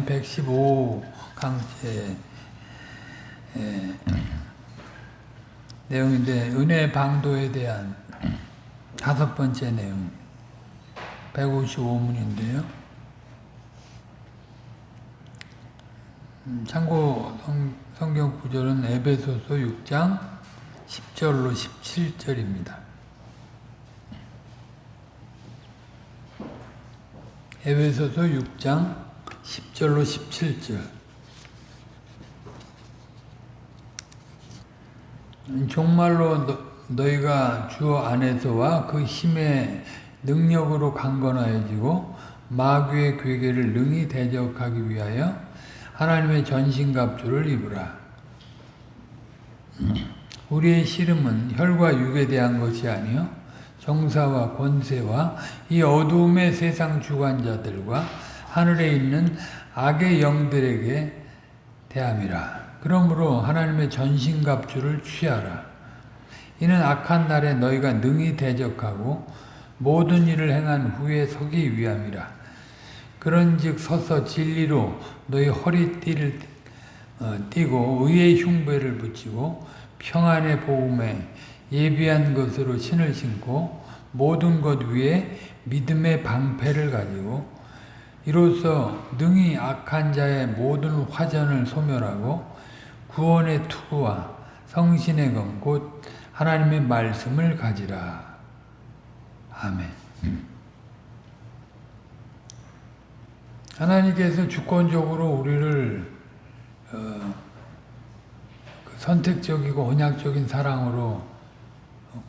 115강째 내용인데 은혜 방도에 대한 5번째 내용 155문인데요. 참고 성경 구절은 에베소서 6장 10절로 17절입니다. 에베소서 6장 10절로 17절. 정말로 너희가 주 안에서와 그 힘의 능력으로 강건하여지고 마귀의 괴계를 능히 대적하기 위하여 하나님의 전신갑주를 입으라. 우리의 씨름은 혈과 육에 대한 것이 아니요 정사와 권세와 이 어두움의 세상 주관자들과 하늘에 있는 악의 영들에게 대함이라. 그러므로 하나님의 전신갑주를 취하라. 이는 악한 날에 너희가 능히 대적하고 모든 일을 행한 후에 서기 위함이라. 그런즉 서서 진리로 너희 허리띠를 띠고 의의 흉배를 붙이고 평안의 복음에 예비한 것으로 신을 신고 모든 것 위에 믿음의 방패를 가지고 이로써 능히 악한 자의 모든 화전을 소멸하고 구원의 투구와 성신의 검 곧 하나님의 말씀을 가지라. 아멘. 하나님께서 주권적으로 우리를 선택적이고 언약적인 사랑으로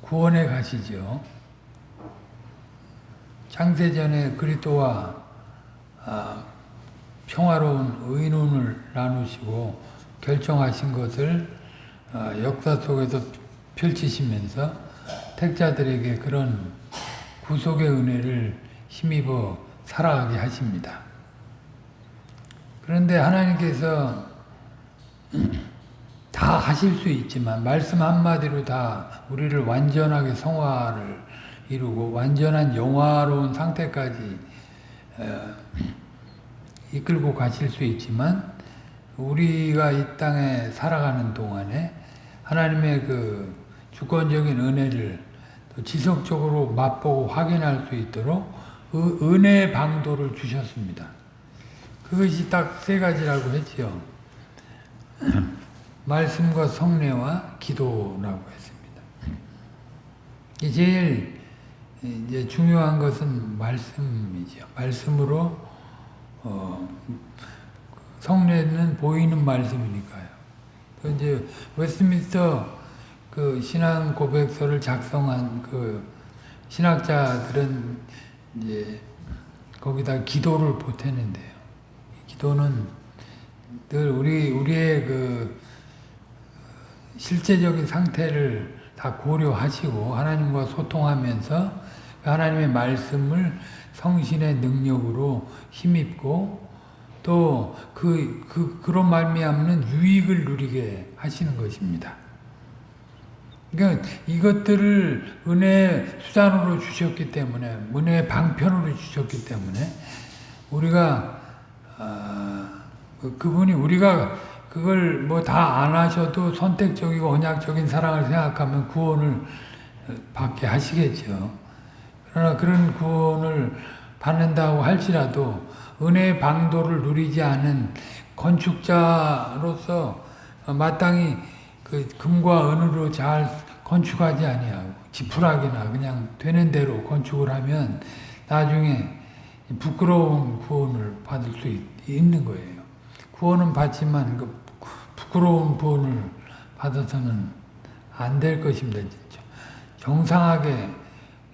구원해 가시죠. 창세전에 그리스도와 평화로운 의논을 나누시고 결정하신 것을 역사 속에서 펼치시면서 택자들에게 그런 구속의 은혜를 힘입어 살아가게 하십니다. 그런데 하나님께서 다 하실 수 있지만 말씀 한마디로 다 우리를 완전하게 성화를 이루고 완전한 영화로운 상태까지 이끌고 가실 수 있지만 우리가 이 땅에 살아가는 동안에 하나님의 그 주권적인 은혜를 또 지속적으로 맛보고 확인할 수 있도록 그 은혜의 방도를 주셨습니다. 그것이 딱 3가지라고 했죠. 말씀과 성례와 기도라고 했습니다. 제일 이제 중요한 것은 말씀이죠. 말씀으로 성례는 보이는 말씀이니까요. 이제 웨스트민스터 그 신앙 고백서를 작성한 그 신학자들은 이제 거기다 기도를 보태는데요. 기도는 늘 우리의 그 실제적인 상태를 다 고려하시고 하나님과 소통하면서 하나님의 말씀을 성신의 능력으로 힘입고 또 그런 말미암는 유익을 누리게 하시는 것입니다. 그러니까 이것들을 은혜의 수단으로 주셨기 때문에 은혜의 방편으로 주셨기 때문에 우리가 그분이 우리가 그걸 뭐 다 안 하셔도 선택적이고 언약적인 사랑을 생각하면 구원을 받게 하시겠죠. 그러나 그런 구원을 받는다고 할지라도 은혜의 방도를 누리지 않은 건축자로서 마땅히 그 금과 은으로 잘 건축하지 아니하고 지푸라기나 그냥 되는 대로 건축을 하면 나중에 부끄러운 구원을 받을 수 있는 거예요. 구원은 받지만 그 부끄러운 구원을 받아서는 안 될 것입니다. 진짜. 정상하게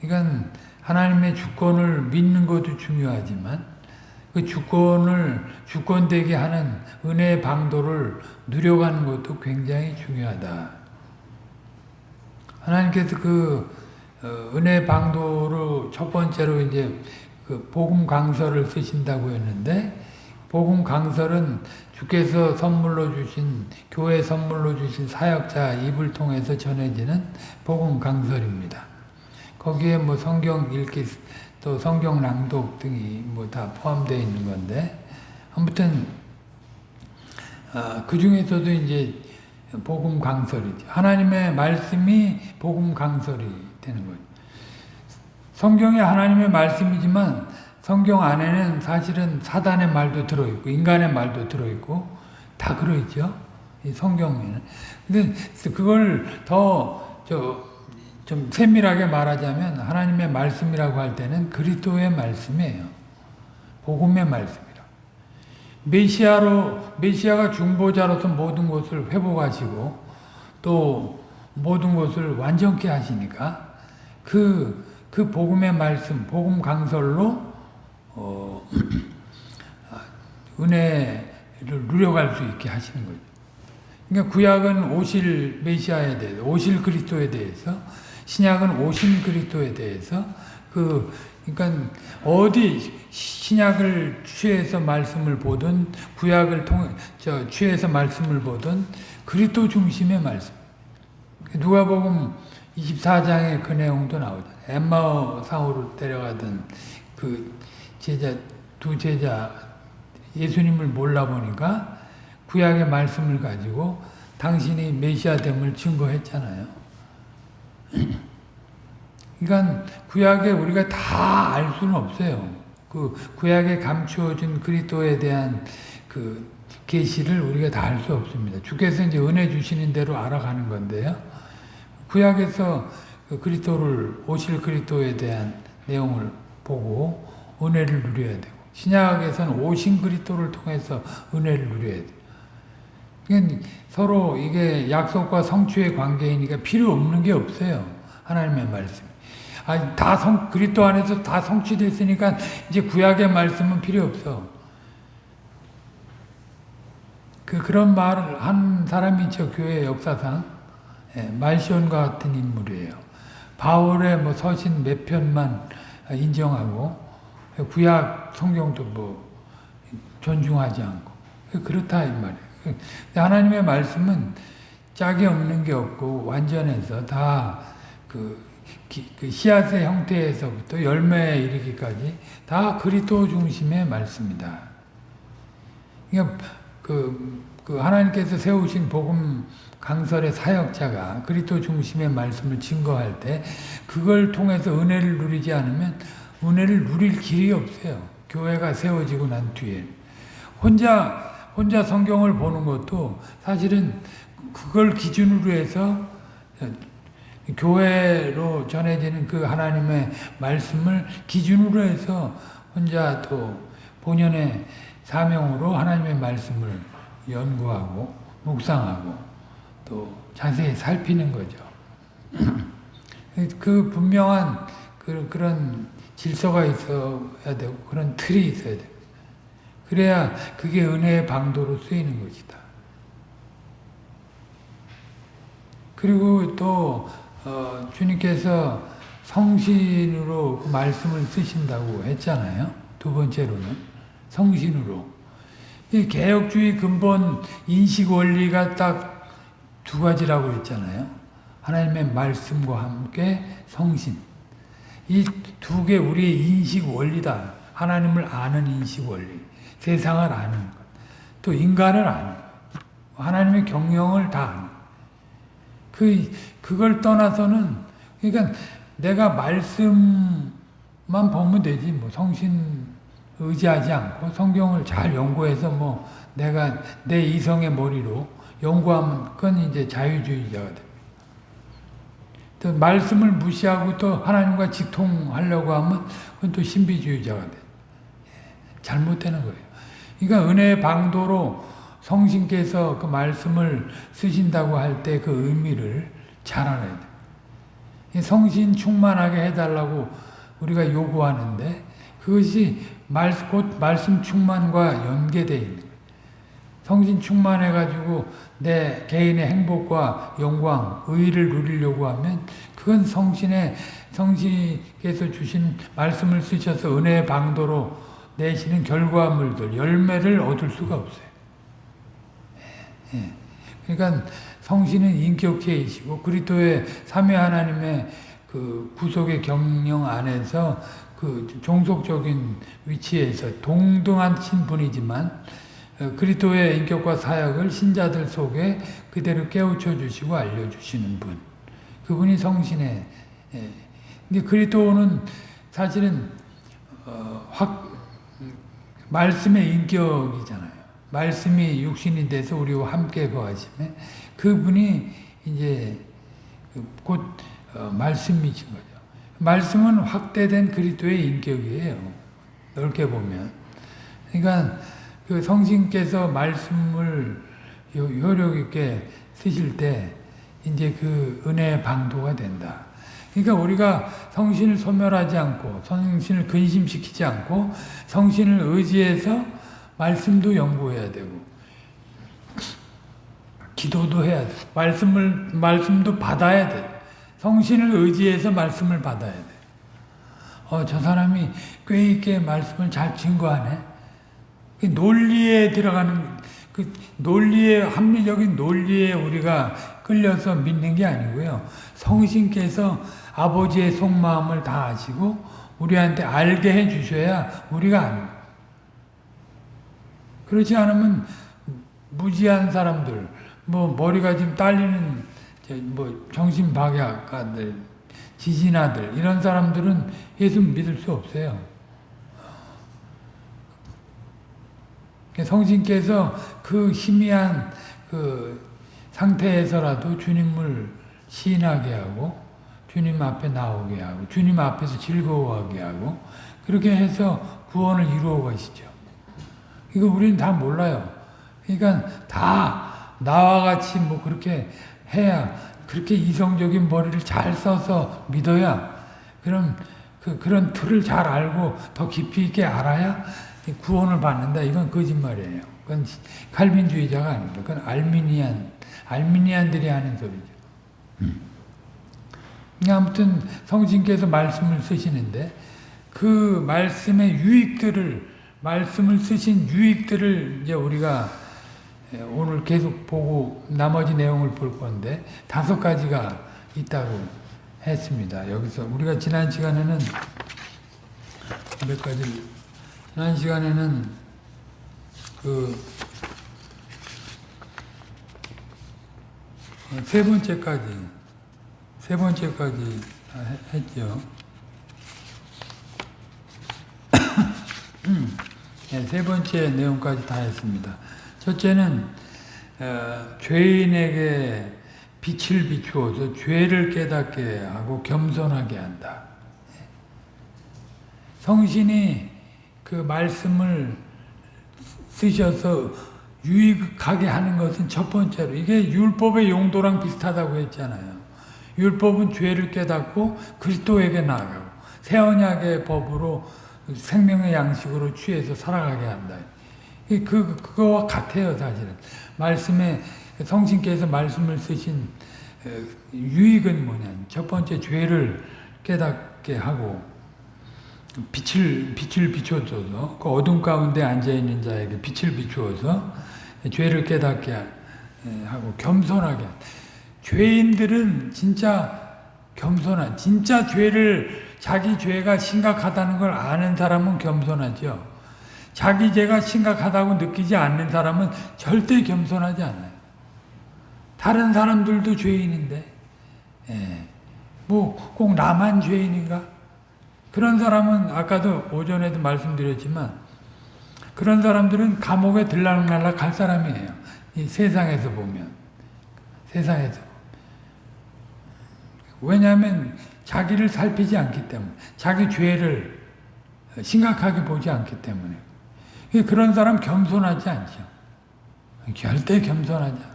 그러니까 하나님의 주권을 믿는 것도 중요하지만 그 주권되게 하는 은혜의 방도를 누려가는 것도 굉장히 중요하다. 하나님께서 그 은혜의 방도로 첫 번째로 이제 그 복음 강서를 쓰신다고 했는데 복음 강설은 주께서 선물로 주신 교회 선물로 주신 사역자 입을 통해서 전해지는 복음 강설입니다. 거기에 뭐 성경 읽기 또 성경 낭독 등이 뭐 다 포함되어 있는 건데 아무튼 그 중에서도 이제 복음 강설이죠. 하나님의 말씀이 복음 강설이 되는 거죠. 성경이 하나님의 말씀이지만 성경 안에는 사실은 사단의 말도 들어있고 인간의 말도 들어있고 다 그러있죠. 이 성경에는. 근데 그걸 더 좀 세밀하게 말하자면 하나님의 말씀이라고 할 때는 그리스도의 말씀이에요. 복음의 말씀이라. 메시아가 중보자로서 모든 것을 회복하시고 또 모든 것을 완전케 하시니까 그 복음의 말씀, 복음 강설로 은혜를 누려갈 수 있게 하시는 거죠. 그러니까 구약은 오실 메시아에 대해서, 오실 그리스도에 대해서, 신약은 오신 그리스도에 대해서 그러니까 어디 신약을 취해서 말씀을 보든 구약을 취해서 말씀을 보든 그리스도 중심의 말씀. 누가복음 24장에 그 내용도 나오잖아요. 엠마오 상으로 데려가던 그 두 제자 예수님을 몰라보니까 구약의 말씀을 가지고 당신이 메시아됨을 증거했잖아요. 그러니까 구약에 우리가 다 알 수는 없어요. 그 구약에 감추어진 그리스도에 대한 그 계시를 우리가 다 알 수 없습니다. 주께서 이제 은혜 주시는 대로 알아가는 건데요. 구약에서 그 오실 그리스도에 대한 내용을 보고 은혜를 누려야 되고, 신약에서는 오신 그리스도를 통해서 은혜를 누려야 돼요. 그러니까 서로 이게 약속과 성취의 관계이니까 필요 없는 게 없어요. 하나님의 말씀. 그리스도 안에서 다 성취됐으니까 이제 구약의 말씀은 필요 없어. 그런 말을 한 사람이 있죠. 교회 역사상. 말시온과 같은 인물이에요. 바울의 서신 몇 편만 인정하고 구약 성경도 존중하지 않고 그렇다 이 말이에요. 하나님의 말씀은 짝이 없는 게 없고 완전해서 다 그 씨앗의 형태에서부터 열매에 이르기까지 다 그리스도 중심의 말씀이다. 그러니까 하나님께서 세우신 복음 강설의 사역자가 그리스도 중심의 말씀을 증거할 때 그걸 통해서 은혜를 누리지 않으면 은혜를 누릴 길이 없어요. 교회가 세워지고 난 뒤에 혼자 성경을 보는 것도 사실은 그걸 기준으로 해서 교회로 전해지는 그 하나님의 말씀을 기준으로 해서 혼자 또 본연의 사명으로 하나님의 말씀을 연구하고 묵상하고 또 자세히 살피는 거죠. 그 분명한 그런 질서가 있어야 되고 그런 틀이 있어야 돼요. 그래야 그게 은혜의 방도로 쓰이는 것이다. 그리고 또 주님께서 성신으로 그 말씀을 쓰신다고 했잖아요. 두 번째로는 성신으로. 이 개혁주의 근본 인식 원리가 딱 두 가지라고 했잖아요. 하나님의 말씀과 함께 성신. 이 두 개 우리의 인식 원리다. 하나님을 아는 인식 원리. 세상을 아는 것. 또 인간을 아는 것. 하나님의 경영을 다 아는 것. 그걸 떠나서는, 그러니까 내가 말씀만 보면 되지. 성신 의지하지 않고 성경을 잘 연구해서 내가 내 이성의 머리로 연구하면 그건 이제 자유주의자가 됩니다. 또 말씀을 무시하고 또 하나님과 직통하려고 하면 그건 또 신비주의자가 돼요. 잘못되는 거예요. 그러니까 은혜의 방도로 성신께서 그 말씀을 쓰신다고 할 때 그 의미를 잘 알아야 돼요. 성신 충만하게 해달라고 우리가 요구하는데 그것이 곧 말씀 충만과 연계되어 있는 거예요. 성신 충만해가지고 내 개인의 행복과 영광, 의의를 누리려고 하면 그건 성신께서 주신 말씀을 쓰셔서 은혜의 방도로 내시는 결과물들, 열매를 얻을 수가 없어요. 그러니까 성신은 인격체이시고 그리스도의 삼위 하나님의 그 구속의 경영 안에서 그 종속적인 위치에서 동등하신 분이지만 그리스도의 인격과 사역을 신자들 속에 그대로 깨우쳐 주시고 알려주시는 분. 그분이 성신의. 근데 그리스도는 사실은 말씀의 인격이잖아요. 말씀이 육신이 돼서 우리와 함께 거하심에 그분이 이제 곧 말씀이신 거죠. 말씀은 확대된 그리스도의 인격이에요. 넓게 보면. 그러니까 그 성신께서 말씀을 효력 있게 쓰실 때 이제 그 은혜의 방도가 된다. 그러니까 우리가 성신을 소멸하지 않고 성신을 근심시키지 않고 성신을 의지해서 말씀도 연구해야 되고 기도도 해야 돼. 말씀도 받아야 돼. 성신을 의지해서 말씀을 받아야 돼. 저 사람이 꽤 있게 말씀을 잘 증거하네. 그 논리에 들어가는 그 합리적인 논리에 우리가 끌려서 믿는 게 아니고요. 성신께서 아버지의 속마음을 다 아시고 우리한테 알게 해 주셔야 우리가 아는 거예요. 그렇지 않으면 무지한 사람들, 머리가 지금 딸리는 정신박약가들, 지진아들 이런 사람들은 예수 믿을 수 없어요. 성신께서 그 희미한 그 상태에서라도 주님을 시인하게 하고 주님 앞에 나오게 하고 주님 앞에서 즐거워하게 하고 그렇게 해서 구원을 이루어 가시죠. 이거 우리는 다 몰라요. 그러니까 다 나와 같이 그렇게 해야 그렇게 이성적인 머리를 잘 써서 믿어야 그런 틀을 잘 알고 더 깊이 있게 알아야 구원을 받는다. 이건 거짓말이에요. 그건 칼빈주의자가 아닙니다. 그건 알미니안들이 하는 소리죠. 아무튼 성신께서 말씀을 쓰시는데 그 말씀의 말씀을 쓰신 유익들을 이제 우리가 오늘 계속 보고 나머지 내용을 볼 건데 5가지가 있다고 했습니다. 여기서 우리가 지난 시간에는 그 세 번째까지 했죠. 네, 세 번째 내용까지 다 했습니다. 첫째는 죄인에게 빛을 비추어서 죄를 깨닫게 하고 겸손하게 한다. 성신이 그 말씀을 쓰셔서 유익하게 하는 것은 첫 번째로 이게 율법의 용도랑 비슷하다고 했잖아요. 율법은 죄를 깨닫고 그리스도에게 나아가고 새 언약의 법으로 생명의 양식으로 취해서 살아가게 한다. 그거와 같아요, 사실은. 성신께서 말씀을 쓰신 유익은 뭐냐. 첫 번째, 죄를 깨닫게 하고, 빛을 비춰줘서, 그 어둠 가운데 앉아있는 자에게 빛을 비추어서, 죄를 깨닫게 하고, 겸손하게. 죄인들은 진짜 진짜 자기 죄가 심각하다는 걸 아는 사람은 겸손하죠. 자기 죄가 심각하다고 느끼지 않는 사람은 절대 겸손하지 않아요. 다른 사람들도 죄인인데, 꼭 나만 죄인인가? 그런 사람은 아까도 오전에도 말씀드렸지만, 그런 사람들은 감옥에 들락날락 갈 사람이에요. 이 세상에서 보면. 왜냐하면 자기를 살피지 않기 때문에, 자기 죄를 심각하게 보지 않기 때문에. 그런 사람 겸손하지 않죠. 절대 겸손하지 않아요.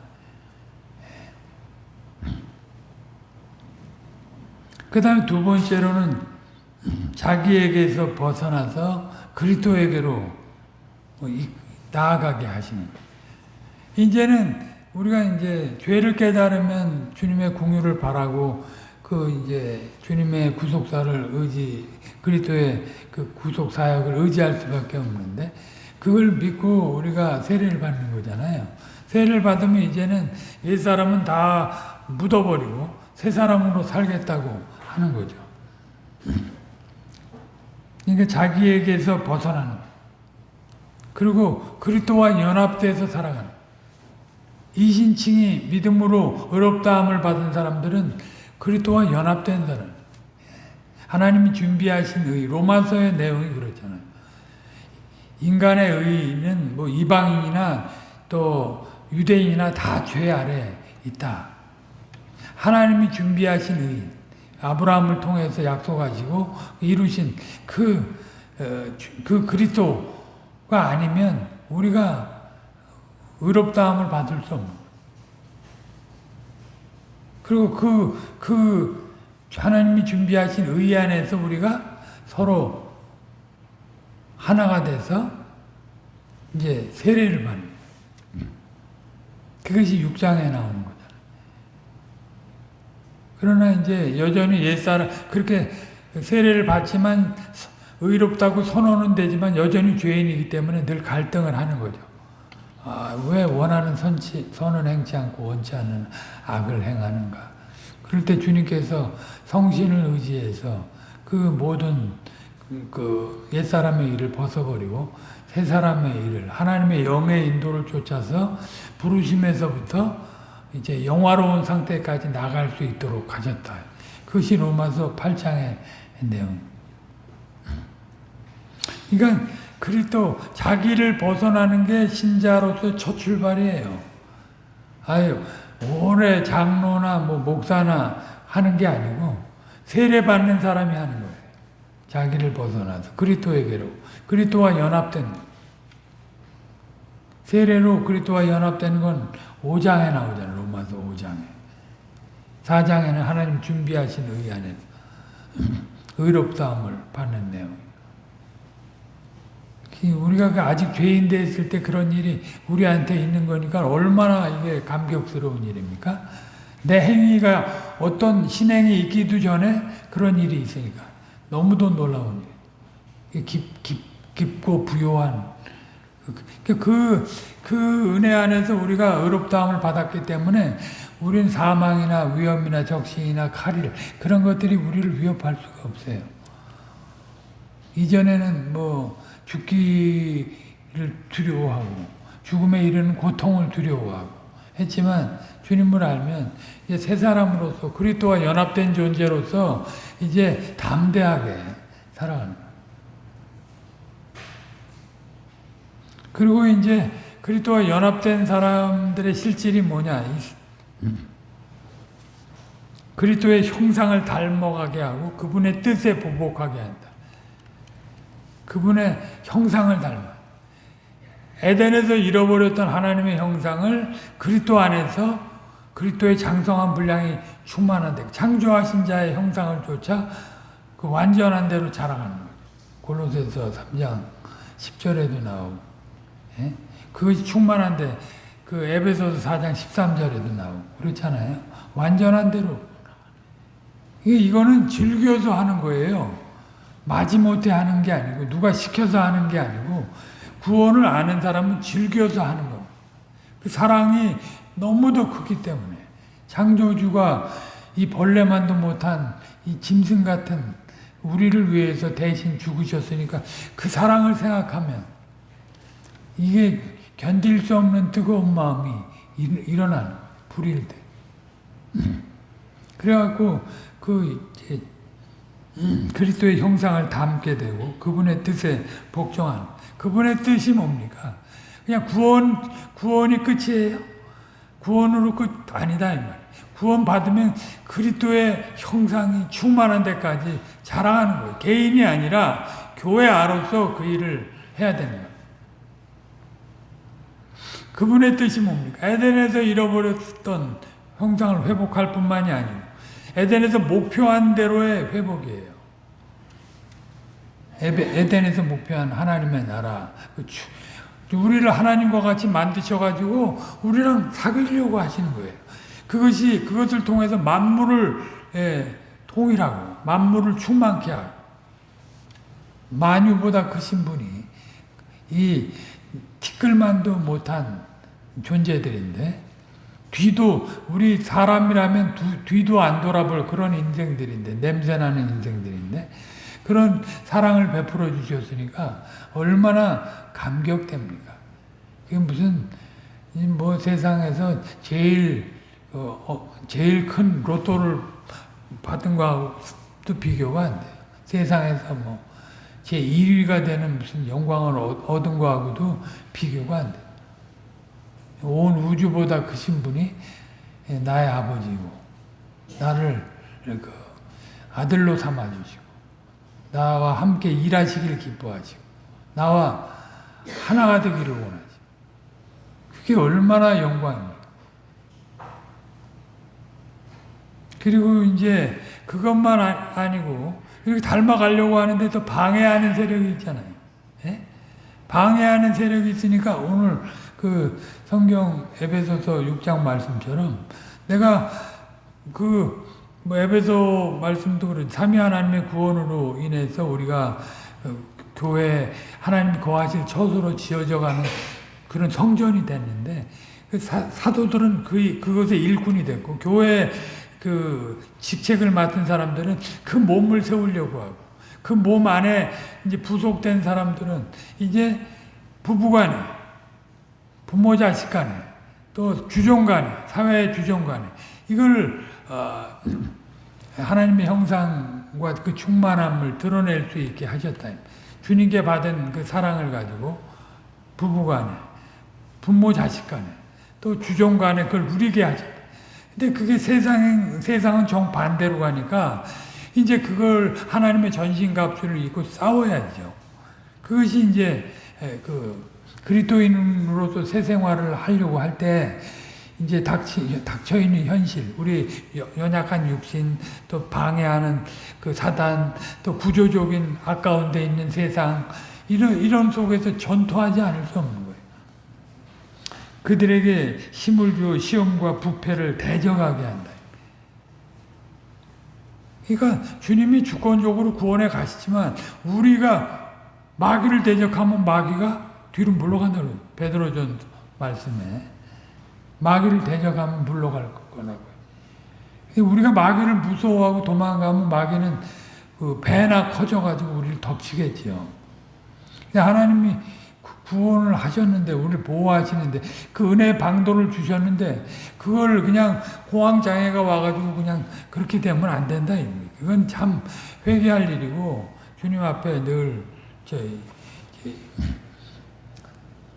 그 다음에 두 번째로는 자기에게서 벗어나서 그리스도에게로 나아가게 하시는 거예요. 이제는 우리가 이제 죄를 깨달으면 주님의 공유를 바라고 주님의 구속사를 그리스도의 그 구속 사역을 의지할 수밖에 없는데 그걸 믿고 우리가 세례를 받는 거잖아요. 세례를 받으면 이제는 옛사람은 다 묻어버리고 새 사람으로 살겠다고 하는 거죠. 그러니까 자기에게서 벗어나는 거예요. 그리고 그리스도와 연합돼서 살아가는 거예요. 이신칭이 믿음으로 의롭다함을 받은 사람들은 그리스도와 연합된 사람. 하나님이 준비하신 의, 로마서의 내용이 그렇잖아요. 인간의 의는 뭐 이방인이나 또 유대인이나 다 죄 아래 있다. 하나님이 준비하신 의, 아브라함을 통해서 약속하시고 이루신 그 그리스도가 아니면 우리가 의롭다함을 받을 수 없는 거예요. 그리고 그 하나님이 준비하신 의 안에서 우리가 서로 하나가 돼서 이제 세례를 받는 거예요. 그것이 6장에 나오는 거잖아요. 그러나 이제 여전히 옛사람 그렇게 세례를 받지만 의롭다고 선언은 되지만 여전히 죄인이기 때문에 늘 갈등을 하는 거죠. 왜 원하는 선을 행치 않고 원치 않는 악을 행하는가. 그럴 때 주님께서 성신을 의지해서 그 모든 그 옛사람의 일을 벗어버리고 새 사람의 일을 하나님의 영의 인도를 쫓아서 부르심에서부터 이제 영화로운 상태까지 나갈 수 있도록 하셨다. 그것이 로마서 8장의 내용. 그러니까 그리스도 자기를 벗어나는 게 신자로서 첫 출발이에요. 오래 장로나 뭐 목사나 하는 게 아니고 세례 받는 사람이 하는 거예요. 자기를 벗어나서 그리스도에게로 그리스도와 연합된 거. 세례로 그리스도와 연합되는 건 5장에 나오잖아요. 로마서 5장에. 4장에는 하나님 준비하신 의 안에서 의롭다함을 받는 내용. 우리가 아직 죄인 됐을 때 그런 일이 우리한테 있는 거니까 얼마나 이게 감격스러운 일입니까? 내 행위가 어떤 신행이 있기도 전에 그런 일이 있으니까 너무도 놀라운 일. 깊고 부요한 그 은혜 안에서 우리가 의롭다함을 받았기 때문에 우리는 사망이나 위험이나 적신이나 칼일 그런 것들이 우리를 위협할 수가 없어요. 이전에는 뭐 죽기를 두려워하고 죽음에 이르는 고통을 두려워하고 했지만 주님을 알면 이제 새 사람으로서 그리스도와 연합된 존재로서 이제 담대하게 살아가는 거예요. 그리고 이제 그리스도와 연합된 사람들의 실질이 뭐냐? 그리스도의 형상을 닮아가게 하고 그분의 뜻에 보복하게 한다. 그분의 형상을 닮아. 에덴에서 잃어버렸던 하나님의 형상을 그리스도 안에서 그리스도의 장성한 분량이 충만한데 창조하신 자의 형상을 쫓아 그 완전한 대로 자라가는 거죠. 골로새서 3장 10절에도 나오고 예? 그것이 충만한데 그 에베소서 4장 13절에도 나오고 그렇잖아요. 완전한 대로. 이거는 즐겨서 하는 거예요. 마지못해 하는 게 아니고 누가 시켜서 하는 게 아니고 구원을 아는 사람은 즐겨서 하는 겁니다. 그 사랑이 너무도 크기 때문에 창조주가 이 벌레만도 못한 이 짐승 같은 우리를 위해서 대신 죽으셨으니까 그 사랑을 생각하면 이게 견딜 수 없는 뜨거운 마음이 일어나는 거예요. 불일 때. 그래갖고 그리스도의 형상을 담게 되고 그분의 뜻에 복종하는 그분의 뜻이 뭡니까? 그냥 구원이 끝이에요? 구원으로 끝 아니다 이 말이에요. 구원 받으면 그리스도의 형상이 충만한 데까지 자라가는 거예요. 개인이 아니라 교회 아로서 그 일을 해야 되는 거예요. 그분의 뜻이 뭡니까? 에덴에서 잃어버렸던 형상을 회복할 뿐만이 아니고 에덴에서 목표한 대로의 회복이에요. 에덴에서 목표한 하나님의 나라. 우리를 하나님과 같이 만드셔가지고 우리랑 사귀려고 하시는 거예요. 그것을 통해서 만물을 통일하고 만물을 충만케 하고 만유보다 크신 분이 이 티끌만도 못한 존재들인데 우리 사람이라면 뒤도 안 돌아볼 그런 인생들인데 냄새나는 인생들인데 그런 사랑을 베풀어 주셨으니까 얼마나 감격됩니까? 그게 무슨 뭐 세상에서 제일 큰 로또를 받은 거하고도 비교가 안 돼요. 세상에서 뭐 제 1위가 되는 무슨 영광을 얻은 거하고도 비교가 안 돼요. 온 우주보다 크신 분이 나의 아버지고 나를 그 아들로 삼아주시고 나와 함께 일하시길 기뻐하시고 나와 하나가 되기를 원하시고 그게 얼마나 영광입니까? 그리고 이제 그것만 아니고 이렇게 닮아가려고 하는데 또 방해하는 세력이 있잖아요. 예? 방해하는 세력이 있으니까 오늘 그 성경 에베소서 6장 말씀처럼 내가 뭐 에베소 말씀도 그렇지 삼위 하나님의 구원으로 인해서 우리가 교회 하나님 거하실 처소로 지어져 가는 그런 성전이 됐는데 그 사도들은 그것의 일꾼이 됐고 교회 그 직책을 맡은 사람들은 그 몸을 세우려고 하고 그 몸 안에 이제 부속된 사람들은 이제 부부간에 부모 자식 간에 또 주종 간에 사회의 주종 간에 이걸 하나님의 형상과 그 충만함을 드러낼 수 있게 하셨다. 주님께 받은 그 사랑을 가지고 부부 간에 부모 자식 간에 또 주종 간에 그걸 누리게 하셨다. 근데 그게 세상은 정반대로 가니까 이제 그걸 하나님의 전신갑주를 입고 싸워야죠. 그것이 이제 그리스도인으로서 새 생활을 하려고 할 때 이제 닥쳐 있는 현실, 우리 연약한 육신, 또 방해하는 그 사단, 또 구조적인 아까운 데 있는 세상, 이런 속에서 전투하지 않을 수 없는 거예요. 그들에게 힘을 주어 시험과 부패를 대적하게 한다. 그러니까 주님이 주권적으로 구원해 가시지만 우리가 마귀를 대적하면 마귀가 뒤로 물러간다고 베드로전 말씀에 마귀를 대적하면 물러갈 거라고요. 우리가 마귀를 무서워하고 도망가면 마귀는 그 배나 커져가지고 우리를 덮치겠죠. 하나님이 구원을 하셨는데 우리를 보호하시는데 그 은혜의 방도를 주셨는데 그걸 그냥 공황장애가 와가지고 그냥 그렇게 되면 안 된다. 그건 참 회개할 일이고 주님 앞에 늘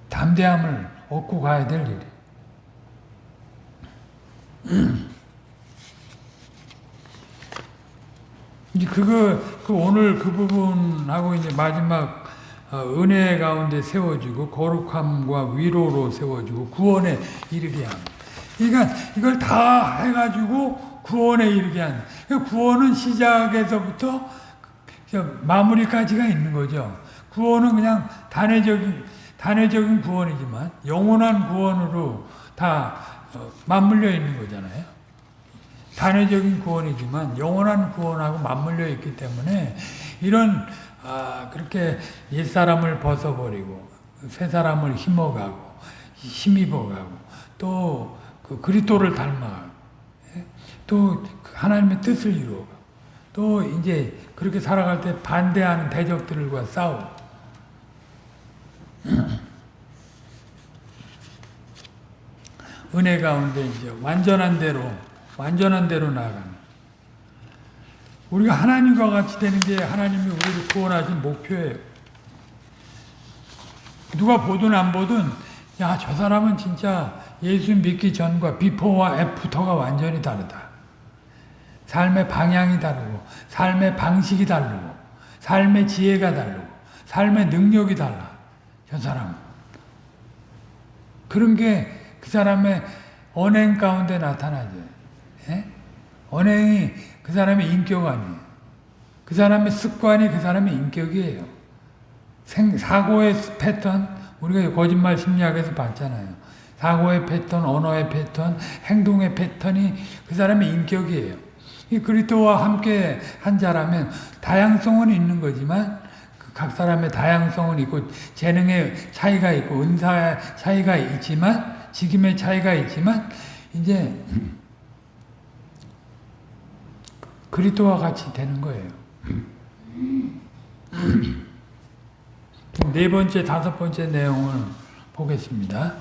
담대함을 얻고 가야 될 일이에요. 이제 오늘 그 부분하고 이제 마지막 은혜 가운데 세워주고 거룩함과 위로로 세워주고 구원에 이르게 함. 그러니까 이걸 다 해가지고 구원에 이르게 하는. 그러니까 구원은 시작에서부터 마무리까지가 있는 거죠. 구원은 그냥 단회적인 구원이지만 영원한 구원으로 다 맞물려 있는 거잖아요. 단회적인 구원이지만 영원한 구원하고 맞물려 있기 때문에 이런 그렇게 옛사람을 벗어버리고 새 사람을 힘입어가고 또 그 그리스도를 닮아가고 또 하나님의 뜻을 이루어가고 또 이제 그렇게 살아갈 때 반대하는 대적들과 싸우고 은혜 가운데 이제 완전한 대로 나아가는. 우리가 하나님과 같이 되는 게 하나님이 우리를 구원하신 목표예요. 누가 보든 안 보든 야, 저 사람은 진짜 예수 믿기 전과 비포와 애프터가 완전히 다르다. 삶의 방향이 다르고 삶의 방식이 다르고 삶의 지혜가 다르고 삶의 능력이 달라. 저 사람은. 그런 게 그 사람의 언행 가운데 나타나죠. 예? 언행이 그 사람의 인격 아니에요. 그 사람의 습관이 그 사람의 인격이에요. 사고의 패턴, 우리가 거짓말 심리학에서 봤잖아요. 사고의 패턴, 언어의 패턴, 행동의 패턴이 그 사람의 인격이에요. 이 그리스도와 함께 한 자라면 다양성은 있는 거지만 각 사람의 다양성은 있고 재능의 차이가 있고 은사의 차이가 있지만 직임의 차이가 있지만 이제 그리스도와 같이 되는 거예요. 네 번째, 다섯 번째 내용을 보겠습니다.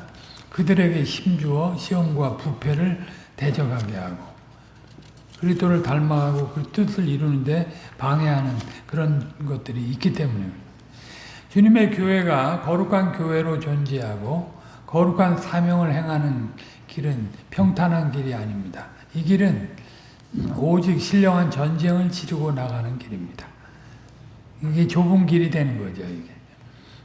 그들에게 힘주어 시험과 부패를 대적하게 하고 그리스도를 닮아가고 그 뜻을 이루는데 방해하는 그런 것들이 있기 때문에 주님의 교회가 거룩한 교회로 존재하고 거룩한 사명을 행하는 길은 평탄한 길이 아닙니다. 이 길은 오직 신령한 전쟁을 치르고 나가는 길입니다. 이게 좁은 길이 되는 거죠. 이게.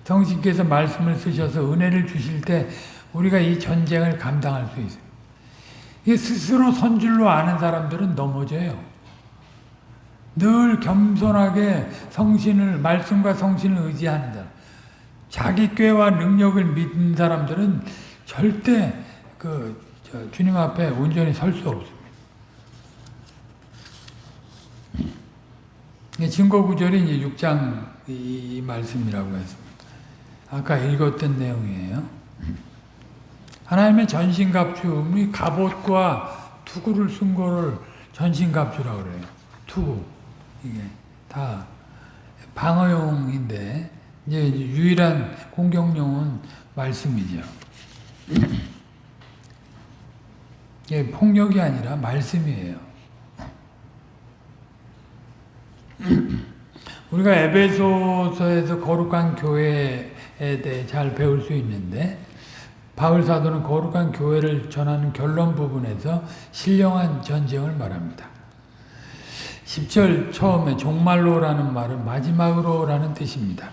성신께서 말씀을 쓰셔서 은혜를 주실 때 우리가 이 전쟁을 감당할 수 있어요. 이게 스스로 선줄로 아는 사람들은 넘어져요. 늘 겸손하게 성신을, 말씀과 성신을 의지하는 사람. 자기 꾀와 능력을 믿는 사람들은 절대 주님 앞에 온전히 설 수 없습니다. 증거구절이 이제 6장 이 말씀이라고 했습니다. 아까 읽었던 내용이에요. 하나님의 전신갑주, 갑옷과 투구를 쓴 거를 전신갑주라고 그래요. 투구. 이게 다 방어용인데, 이제 유일한 공격용은 말씀이죠. 이게 폭력이 아니라 말씀이에요. 우리가 에베소서에서 거룩한 교회에 대해 잘 배울 수 있는데 바울 사도는 거룩한 교회를 전하는 결론 부분에서 신령한 전쟁을 말합니다. 10절 처음에 종말로라는 말은 마지막으로라는 뜻입니다.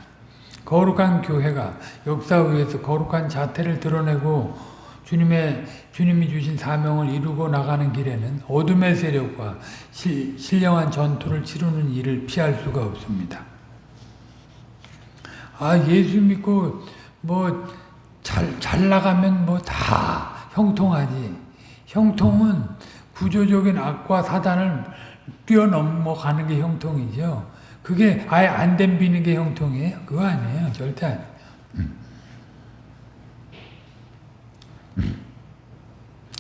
거룩한 교회가 역사 위에서 거룩한 자태를 드러내고 주님이 주신 사명을 이루고 나가는 길에는 어둠의 세력과 신령한 전투를 치르는 일을 피할 수가 없습니다. 예수 믿고 잘 나가면 다 형통하지. 형통은 구조적인 악과 사단을 뛰어넘어가는 게 형통이죠. 그게 아예 안 덤비는 게 형통이에요? 그거 아니에요. 절대 아니에요.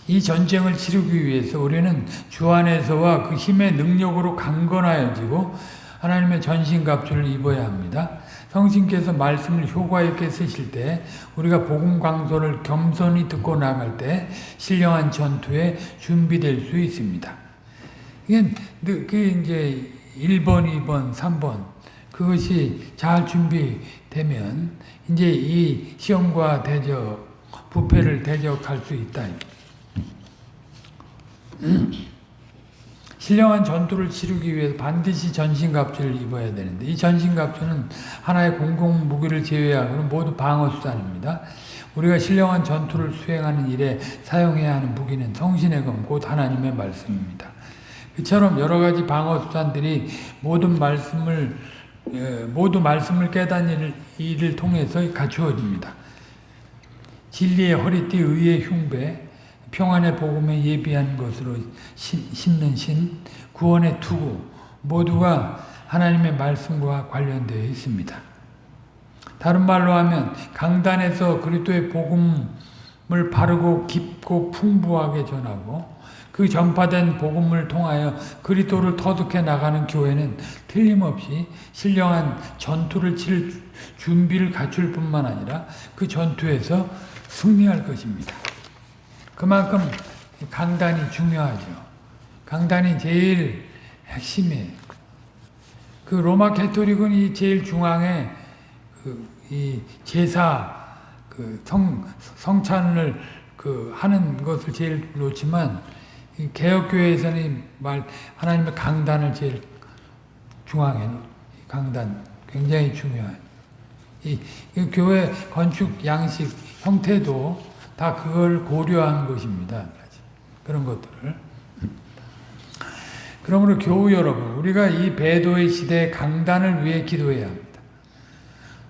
이 전쟁을 치르기 위해서 우리는 주 안에서와 그 힘의 능력으로 강건하여지고 하나님의 전신갑주를 입어야 합니다. 성신께서 말씀을 효과 있게 쓰실 때 우리가 복음 강소를 겸손히 듣고 나갈 때 신령한 전투에 준비될 수 있습니다. 이게 이제 1번, 2번, 3번 그것이 잘 준비되면 이제 이 시험과 부패를 대적할 수 있다. 신령한 전투를 치르기 위해서 반드시 전신갑주를 입어야 되는데 이 전신갑주는 하나의 공공 무기를 제외하고는 모두 방어수단입니다. 우리가 신령한 전투를 수행하는 일에 사용해야 하는 무기는 성신의 검, 곧 하나님의 말씀입니다. 이처럼 여러 가지 방어수단들이 모두 말씀을 깨닫는 일을 통해서 갖추어집니다. 진리의 허리띠, 의의 흉배, 평안의 복음에 예비한 것으로 신는 신, 구원의 투구 모두가 하나님의 말씀과 관련되어 있습니다. 다른 말로 하면 강단에서 그리스도의 복음을 바르고 깊고 풍부하게 전하고 그 전파된 복음을 통하여 그리스도를 터득해 나가는 교회는 틀림없이 신령한 전투를 치를 준비를 갖출 뿐만 아니라 그 전투에서 승리할 것입니다. 그만큼 강단이 중요하죠. 강단이 제일 핵심이에요. 그 로마 캐토릭은 이 제일 중앙에 이 제사 성찬을 하는 것을 제일 놓지만 이 개혁교회에서는 하나님의 강단을 제일 중앙에 강단 굉장히 중요해요. 이 교회 건축 양식 형태도 다 그걸 고려한 것입니다. 그런 것들을. 그러므로 교우 여러분, 우리가 이 배도의 시대의 강단을 위해 기도해야 합니다.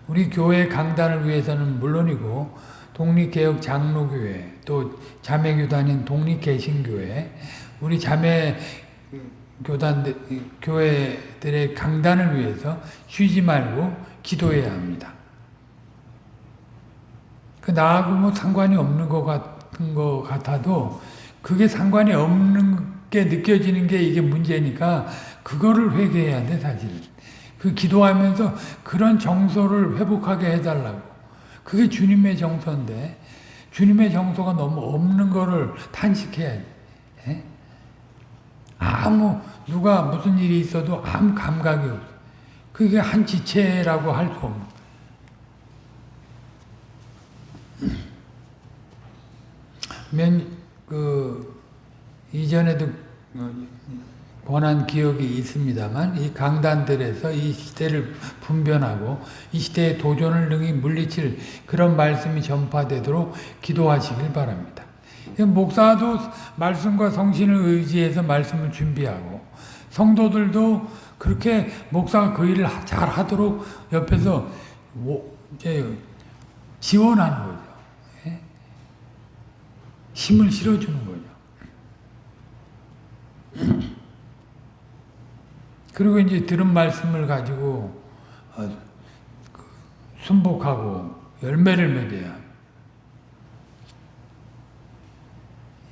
우리 교회의 강단을 위해서는 물론이고 독립개혁 장로교회, 또 자매교단인 독립개신교회, 우리 자매 교회들의 강단을 위해서 쉬지 말고 기도해야 합니다. 나하고 상관이 없는 것 같은 것 같아도 그게 상관이 없는 게 느껴지는 게 이게 문제니까 그거를 회개해야 돼, 사실. 그 기도하면서 그런 정서를 회복하게 해달라고. 그게 주님의 정서인데 주님의 정서가 너무 없는 거를 탄식해야지. 예? 아무 누가 무슨 일이 있어도 아무 감각이 없어. 그게 한 지체라고 할 수 없는. 이전에도 권한 기억이 있습니다만 이 강단들에서 이 시대를 분별하고 이 시대의 도전을 능히 물리칠 그런 말씀이 전파되도록 기도하시길 바랍니다. 목사도 말씀과 성신을 의지해서 말씀을 준비하고 성도들도 그렇게 목사가 그 일을 잘 하도록 옆에서 이제 지원하는 거죠. 예? 힘을 실어주는 거죠. 그리고 이제 들은 말씀을 가지고 순복하고 열매를 맺어야.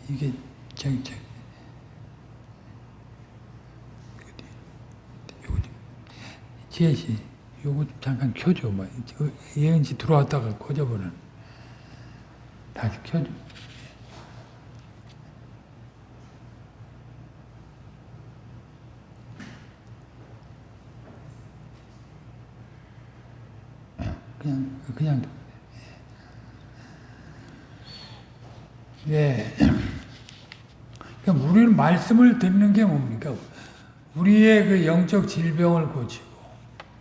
이게 지혜씨 요거 잠깐 켜줘. 예은씨 들어왔다가 꺼져버려. 다시 켜줘. 그냥 네. 그러니까 우리는 말씀을 듣는 게 뭡니까? 우리의 그 영적 질병을 고치고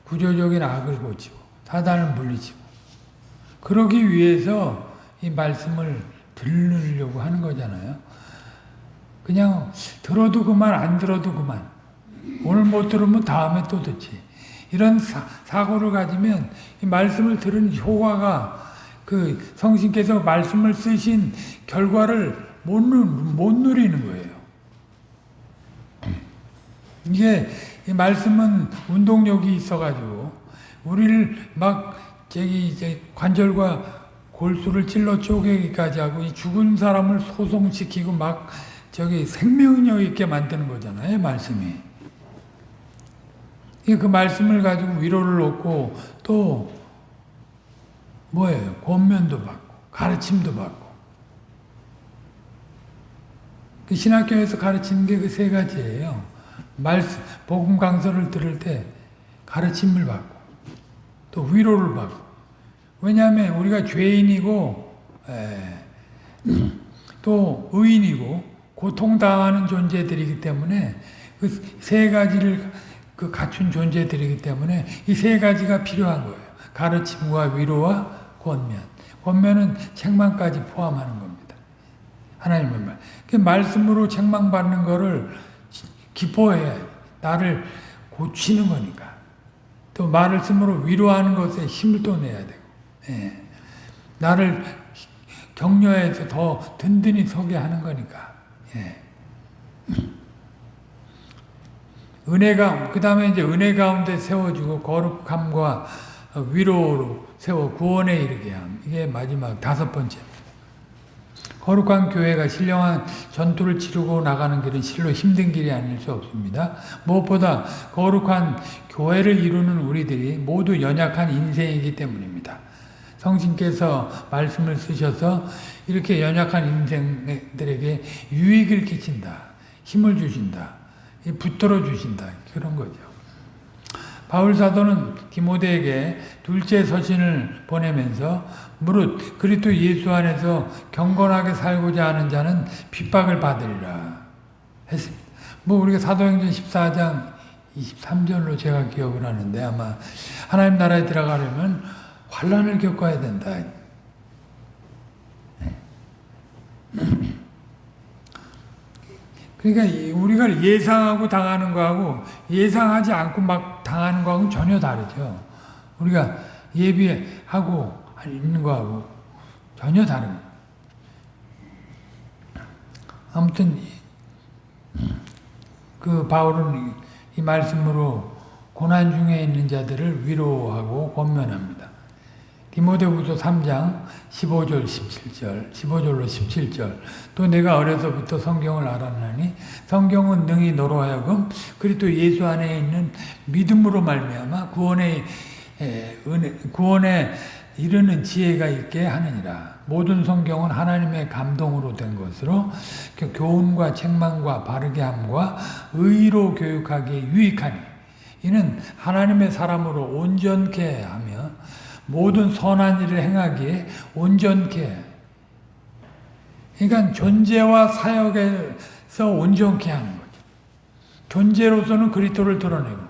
구조적인 악을 고치고 사단을 물리치고 그러기 위해서 이 말씀을 들으려고 하는 거잖아요. 그냥 들어도 그만 안 들어도 그만. 오늘 못 들으면 다음에 또 듣지. 이런 사고를 가지면 이 말씀을 들은 효과가 그 성신께서 말씀을 쓰신 결과를 못 누리는 거예요. 이게 이 말씀은 운동력이 있어가지고 우리를 막 이제 관절과 골수를 찔러 쪼개기까지 하고 이 죽은 사람을 소송시키고 막 생명력 있게 만드는 거잖아요, 말씀이. 그 말씀을 가지고 위로를 얻고 또 뭐예요? 권면도 받고 가르침도 받고. 그 신학교에서 가르치는 게 그 세 가지예요. 복음 강서를 들을 때 가르침을 받고 또 위로를 받고. 왜냐하면 우리가 죄인이고 또 의인이고 고통당하는 존재들이기 때문에 그 세 가지를 갖춘 존재들이기 때문에 이 세 가지가 필요한 거예요. 가르침과 위로와 권면. 권면은 책망까지 포함하는 겁니다. 하나님의 말. 그 말씀으로 책망받는 거를 기뻐해야 해요. 나를 고치는 거니까. 또 말씀으로 위로하는 것에 힘을 또 내야 되고. 예. 나를 격려해서 더 든든히 서게 하는 거니까. 예. 그 다음에 이제 은혜 가운데 세워주고 거룩함과 위로로 세워 구원에 이르게 함. 이게 마지막 5번째입니다. 거룩한 교회가 신령한 전투를 치르고 나가는 길은 실로 힘든 길이 아닐 수 없습니다. 무엇보다 거룩한 교회를 이루는 우리들이 모두 연약한 인생이기 때문입니다. 성신께서 말씀을 쓰셔서 이렇게 연약한 인생들에게 유익을 끼친다. 힘을 주신다. 붙들어 주신다. 그런 거죠. 바울 사도는 디모데에게 둘째 서신을 보내면서 무릇 그리스도 예수 안에서 경건하게 살고자 하는 자는 핍박을 받으리라 했습니다. 우리가 사도행전 14장 23절로 제가 기억을 하는데 아마 하나님 나라에 들어가려면 환난을 겪어야 된다. 그러니까 우리가 예상하고 당하는 거하고 예상하지 않고 막 당하는 거하고 전혀 다르죠. 우리가 예비하고 있는 거하고 전혀 다른 거예요. 아무튼 그 바울은 이 말씀으로 고난 중에 있는 자들을 위로하고 권면합니다. 디모데후서 3장 15절 17절 15절로 17절 또 내가 어려서부터 성경을 알았나니 성경은 능히 너로 하여금 그리스도 예수 안에 있는 믿음으로 말미암아 구원에 이르는 지혜가 있게 하느니라. 모든 성경은 하나님의 감동으로 된 것으로 교훈과 책망과 바르게 함과 의로 교육하기에 유익하니 이는 하나님의 사람으로 온전케 하며 모든 선한 일을 행하기에 온전케. 그러니까 존재와 사역에서 온전케 하는 거죠. 존재로서는 그리스도를 드러내고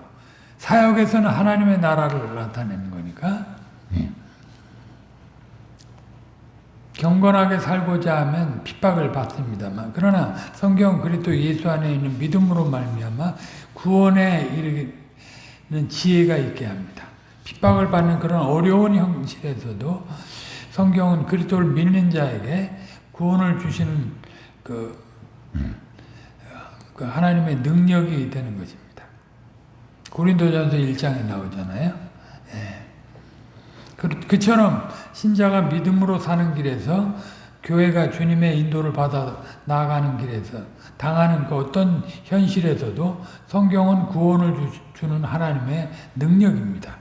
사역에서는 하나님의 나라를 나타내는 거니까. 경건하게 살고자 하면 핍박을 받습니다만 그러나 성경은 그리스도 예수 안에 있는 믿음으로 말미암아 구원에 이르는 지혜가 있게 합니다. 핍박을 받는 그런 어려운 형실에서도 성경은 그리스도를 믿는 자에게 구원을 주시는 그 하나님의 능력이 되는 것입니다. 고린도전서 1장에 나오잖아요. 예. 그처럼 신자가 믿음으로 사는 길에서 교회가 주님의 인도를 받아 나아가는 길에서 당하는 그 어떤 현실에서도 성경은 구원을 주는 하나님의 능력입니다.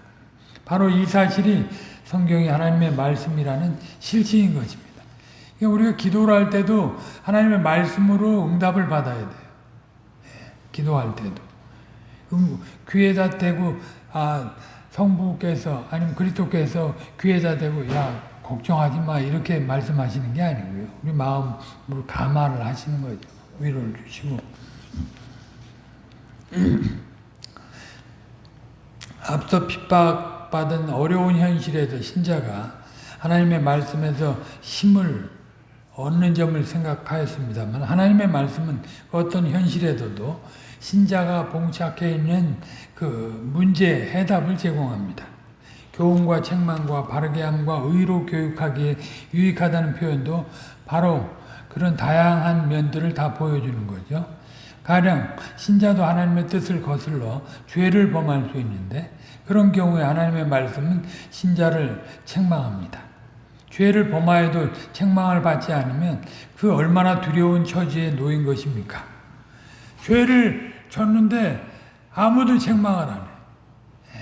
바로 이 사실이 성경이 하나님의 말씀이라는 실체인 것입니다. 우리가 기도를 할 때도 하나님의 말씀으로 응답을 받아야 돼요. 예, 기도할 때도. 귀에다 대고 성부께서 아니면 그리스도께서 귀에다 대고 야 걱정하지 마 이렇게 말씀하시는 게 아니고요. 우리 마음으로 감화를 하시는 거죠. 위로를 주시고. 앞서 핍박받은 어려운 현실에서 신자가 하나님의 말씀에서 힘을 얻는 점을 생각하였습니다만 하나님의 말씀은 어떤 현실에서도 신자가 봉착해 있는 그 문제 해답을 제공합니다. 교훈과 책망과 바르게 함과 의로 교육하기에 유익하다는 표현도 바로 그런 다양한 면들을 다 보여주는 거죠. 가령 신자도 하나님의 뜻을 거슬러 죄를 범할 수 있는데 그런 경우에 하나님의 말씀은 신자를 책망합니다. 죄를 범하여도 책망을 받지 않으면 그 얼마나 두려운 처지에 놓인 것입니까? 죄를 졌는데 아무도 책망을 안 해.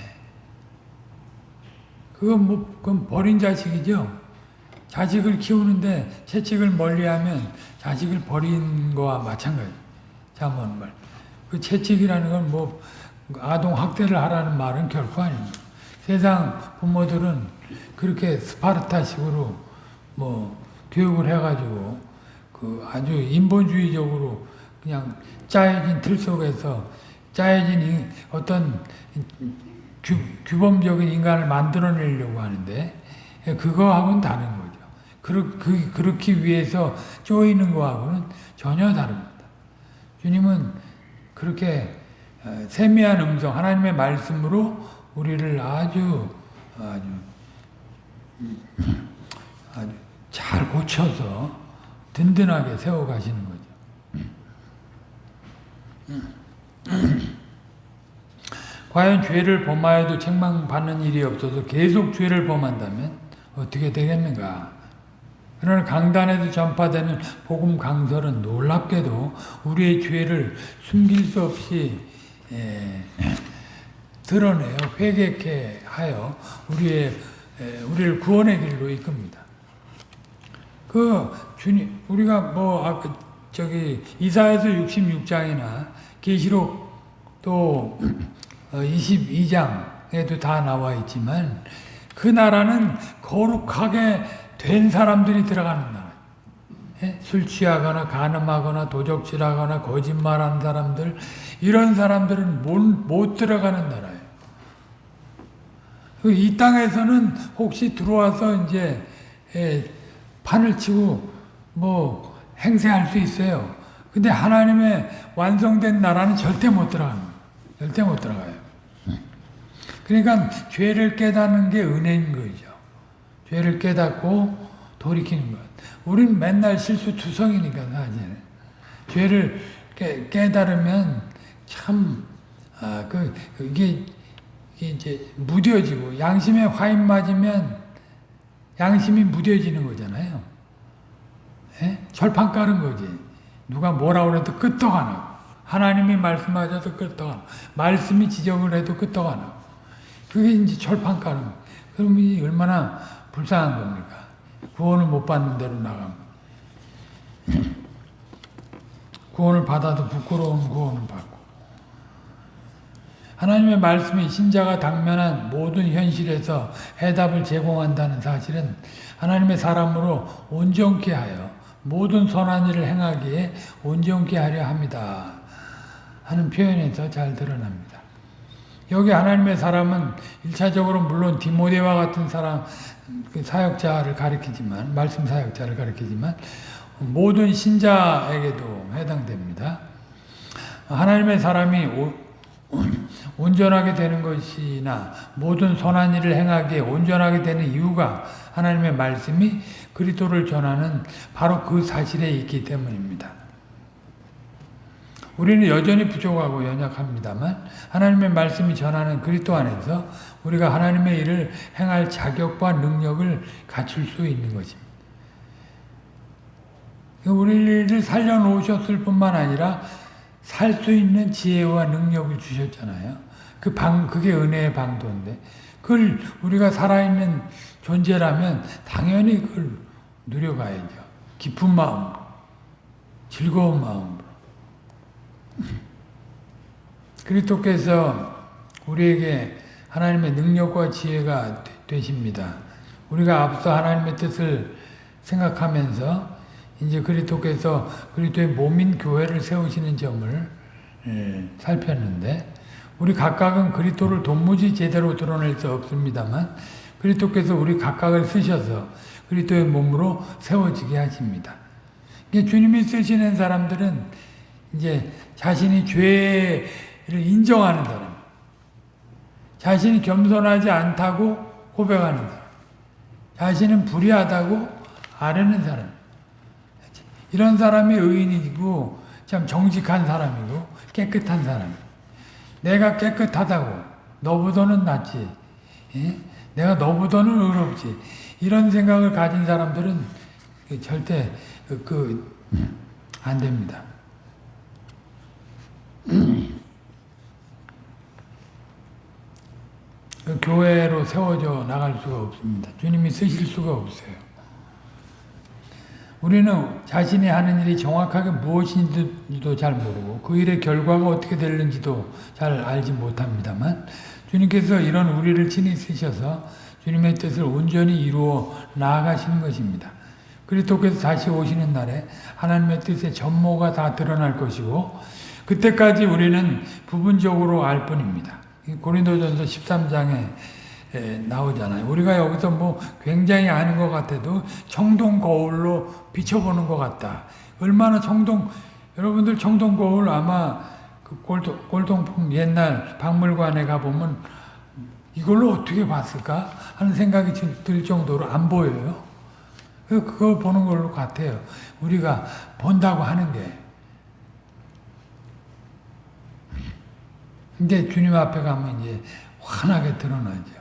그건 버린 자식이죠. 자식을 키우는데 채찍을 멀리하면 자식을 버린 거와 마찬가지. 잠언 말. 그 채찍이라는 건 뭐 아동 학대를 하라는 말은 결코 아닙니다. 세상 부모들은 그렇게 스파르타식으로 뭐 교육을 해가지고 그 아주 인본주의적으로 그냥 짜여진 틀 속에서 짜여진 어떤 규범적인 인간을 만들어내려고 하는데 그거하고는 다른 거죠. 그렇기 위해서 쪼이는 거하고는 전혀 다릅니다. 주님은 그렇게 세미한 음성, 하나님의 말씀으로 우리를 아주 잘 고쳐서 든든하게 세워가시는 거죠. 과연 죄를 범하여도 책망받는 일이 없어서 계속 죄를 범한다면 어떻게 되겠는가? 그러나 강단에서 전파되는 복음 강설은 놀랍게도 우리의 죄를 숨길 수 없이 드러내요. 회개케 하여 우리를 구원의 길로 이끕니다. 주님, 우리가 이사야서 66장이나 계시록 또 22장에도 다 나와 있지만 그 나라는 거룩하게 된 사람들이 들어가는 나라. 술 취하거나 간음하거나 도적질하거나 거짓말하는 사람들, 이런 사람들은 못 들어가는 나라예요. 이 땅에서는 혹시 들어와서 이제 판을 치고 뭐 행세할 수 있어요. 근데 하나님의 완성된 나라는 절대 못 들어갑니다. 절대 못 들어가요. 그러니까 죄를 깨닫는 게 은혜인 거죠. 죄를 깨닫고 돌이키는 것. 우린 맨날 실수투성이니까 사실. 죄를 깨달으면 참 이게 이제 무뎌지고 양심에 화인 맞으면 양심이 무뎌지는 거잖아요. 예? 철판 깔은 거지. 누가 뭐라 그래도 끄떡 안 하고, 하나님이 말씀하셔도 끄떡 안 하고, 말씀이 지적을 해도 끄떡 안 하고, 그게 이제 철판 깔은 거. 그럼 이 얼마나 불쌍한 겁니까? 구원을 못 받는 대로 나가면. 구원을 받아도 부끄러운 구원을 받고. 하나님의 말씀이 신자가 당면한 모든 현실에서 해답을 제공한다는 사실은 하나님의 사람으로 온전케 하여 모든 선한 일을 행하기에 온전케 하려 합니다 하는 표현에서 잘 드러납니다. 여기 하나님의 사람은 1차적으로 물론 디모데와 같은 사람, 그 사역자를 가리키지만, 말씀 사역자를 가리키지만 모든 신자에게도 해당됩니다. 하나님의 사람이 온전하게 되는 것이나 모든 선한 일을 행하기에 온전하게 되는 이유가 하나님의 말씀이 그리스도를 전하는 바로 그 사실에 있기 때문입니다. 우리는 여전히 부족하고 연약합니다만 하나님의 말씀이 전하는 그리스도 안에서 우리가 하나님의 일을 행할 자격과 능력을 갖출 수 있는 것입니다. 우리를 살려놓으셨을 뿐만 아니라 살 수 있는 지혜와 능력을 주셨잖아요. 그게 은혜의 방도인데, 그걸 우리가 살아있는 존재라면 당연히 그걸 누려가야죠. 기쁜 마음으로, 즐거운 마음으로. 그리스도께서 우리에게 하나님의 능력과 지혜가 되십니다. 우리가 앞서 하나님의 뜻을 생각하면서 이제 그리스도께서 그리스도의 몸인 교회를 세우시는 점을 살폈는데, 우리 각각은 그리스도를 도무지 제대로 드러낼 수 없습니다만 그리스도께서 우리 각각을 쓰셔서 그리스도의 몸으로 세워지게 하십니다. 주님이 쓰시는 사람들은 이제 자신이 죄를 인정하는 사람, 자신이 겸손하지 않다고 고백하는 사람, 자신은 불의하다고 아뢰는 사람, 이런 사람이 의인이고 참 정직한 사람이고 깨끗한 사람. 내가 깨끗하다고 너보다는 낫지, 내가 너보다는 의롭지, 이런 생각을 가진 사람들은 절대 안 됩니다. 교회로 세워져 나갈 수가 없습니다. 주님이 쓰실 수가 없어요. 우리는 자신이 하는 일이 정확하게 무엇인지도 잘 모르고 그 일의 결과가 어떻게 되는지도 잘 알지 못합니다만 주님께서 이런 우리를 친히 쓰셔서 주님의 뜻을 온전히 이루어 나아가시는 것입니다. 그리스도께서 다시 오시는 날에 하나님의 뜻의 전모가 다 드러날 것이고 그때까지 우리는 부분적으로 알 뿐입니다. 고린도전서 13장에 나오잖아요. 우리가 여기서 뭐 굉장히 아는 것 같아도 청동 거울로 비춰보는 것 같다. 얼마나 여러분들 청동 거울 아마 그 골동품 옛날 박물관에 가보면 이걸로 어떻게 봤을까 하는 생각이 들 정도로 안 보여요. 그거 보는 걸로 같아요. 우리가 본다고 하는 게. 근데 주님 앞에 가면 이제 환하게 드러나죠.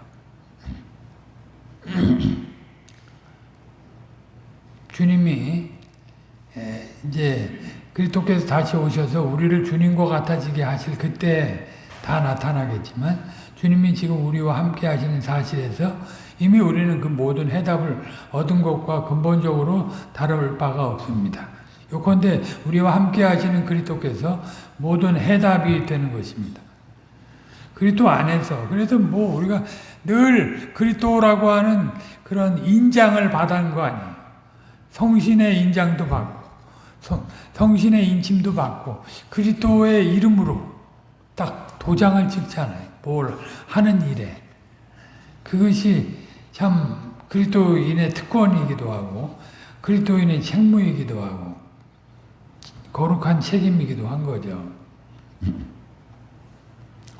주님이 이제 그리스도께서 다시 오셔서 우리를 주님과 같아지게 하실 그때 다 나타나겠지만 주님이 지금 우리와 함께 하시는 사실에서 이미 우리는 그 모든 해답을 얻은 것과 근본적으로 다를 바가 없습니다. 요컨대 우리와 함께 하시는 그리스도께서 모든 해답이 되는 것입니다. 그리스도 안에서. 그래서 뭐 우리가 늘 그리스도라고 하는 그런 인장을 받은 거 아니에요. 성신의 인장도 받고 성신의 인침도 받고 그리스도의 이름으로 딱 도장을 찍잖아요. 뭘 하는 일에. 그것이 참 그리스도인의 특권이기도 하고 그리스도인의 책무이기도 하고 거룩한 책임이기도 한 거죠.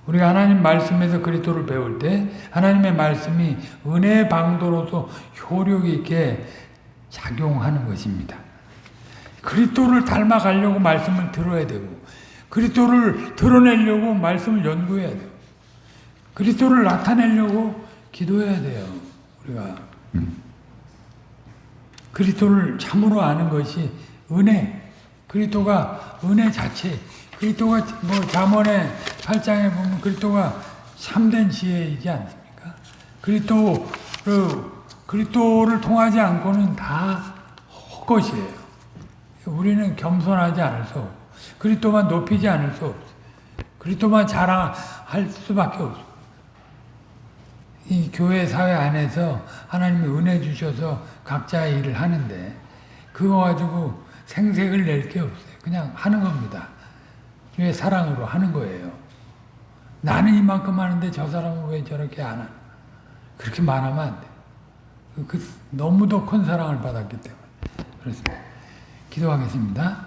우리가 하나님 말씀에서 그리스도를 배울 때 하나님의 말씀이 은혜의 방도로서 효력 있게 작용하는 것입니다. 그리스도를 닮아가려고 말씀을 들어야 되고 그리스도를 드러내려고 말씀을 연구해야 돼요. 그리스도를 나타내려고 기도해야 돼요. 우리가 그리스도를 참으로 아는 것이 은혜. 그리스도가 은혜 자체. 그리스도가 뭐 잠언의 8장에 보면 그리스도가 참된 지혜이지 않습니까? 그리스도를 통하지 않고는 다 헛것이에요. 우리는 겸손하지 않을 수 없고 그리스도만 높이지 않을 수 없어요. 그리스도만 자랑할 수밖에 없어요. 이 교회 사회 안에서 하나님이 은혜 주셔서 각자의 일을 하는데 그거 가지고 생색을 낼 게 없어요. 그냥 하는 겁니다. 주의 사랑으로 하는 거예요. 나는 이만큼 하는데 저 사람은 왜 저렇게 안 하나? 그렇게 말하면 안 돼. 너무도 큰 사랑을 받았기 때문에. 그렇습니다. 기도하겠습니다.